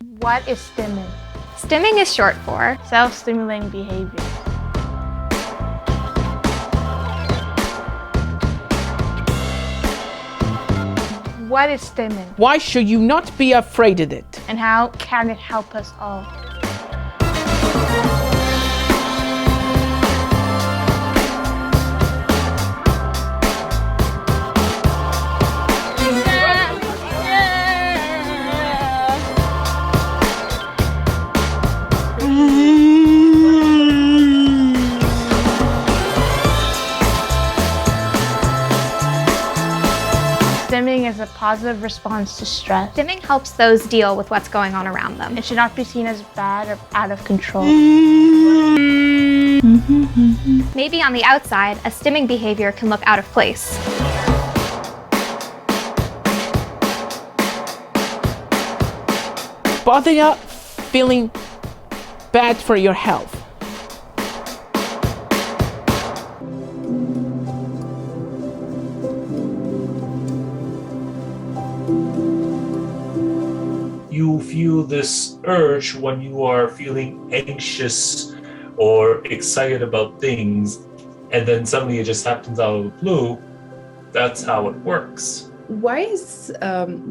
What is stimming? Stimming is short for Self-stimulating behavior. What is stimming? Why should you not be afraid of it? And how can it help us all? Stimming is a positive response to stress. Stimming helps those deal with what's going on around them. It should not be seen as bad or out of control. Maybe on the outside, a stimming behavior can look out of place. Bother up feeling bad for your health. You feel this urge when you are feeling anxious or excited about things, and then suddenly it just happens out of the blue. That's how it works. Why is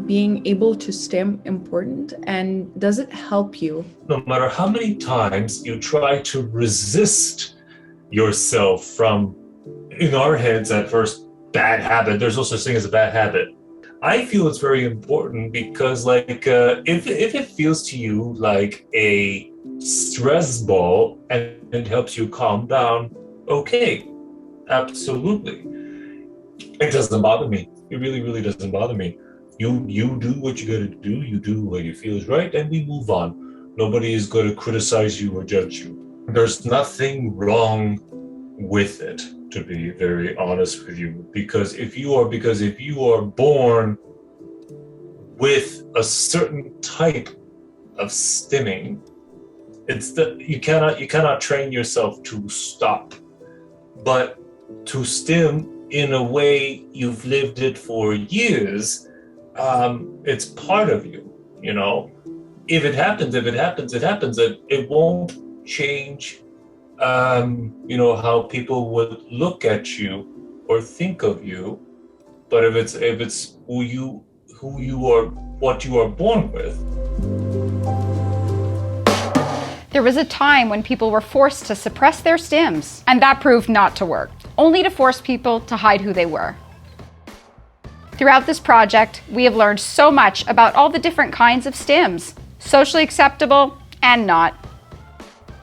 being able to stim important, and does it help you? No matter how many times you try to resist yourself from, in our heads at first, bad habit, there's no such thing as a bad habit. I feel it's very important because if it feels to you like a stress ball and it helps you calm down, okay, absolutely. It doesn't bother me. It really, really doesn't bother me. You do what you gotta do, you do what you feel is right, and we move on. Nobody is gonna criticize you or judge you. There's nothing wrong with it, to be very honest with you, because if you are born with a certain type of stimming, it's that you cannot train yourself to stop, but to stim in a way you've lived it for years, it's part of you, you know. If it happens, it happens. It won't change how people would look at you or think of you, but if it's who you are, what you are born with. There was a time when people were forced to suppress their stims, and that proved not to work, only to force people to hide who they were. Throughout this project, we have learned so much about all the different kinds of stims, socially acceptable and not.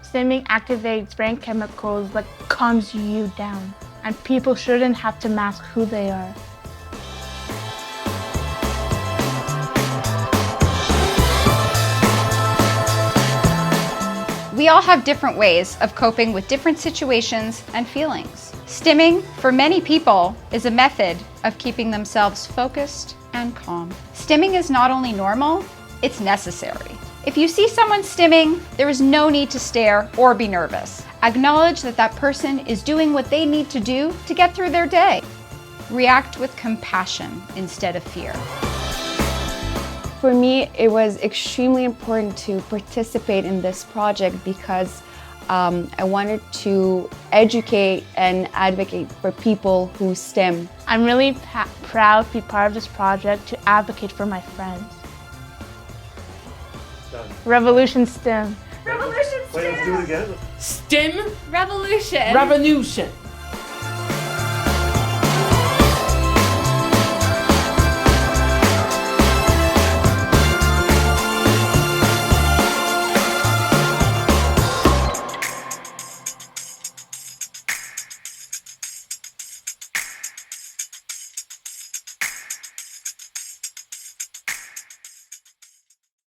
Stimming activates brain chemicals that calms you down, and people shouldn't have to mask who they are. We all have different ways of coping with different situations and feelings. Stimming, for many people, is a method of keeping themselves focused and calm. Stimming is not only normal, it's necessary. If you see someone stimming, there is no need to stare or be nervous. Acknowledge that that person is doing what they need to do to get through their day. React with compassion instead of fear. For me, it was extremely important to participate in this project because I wanted to educate and advocate for people who STEM. I'm really proud to be part of this project to advocate for my friends. Done. Revolution STEM. Revolution Wait, let's do it again. STEM Revolution. revolution.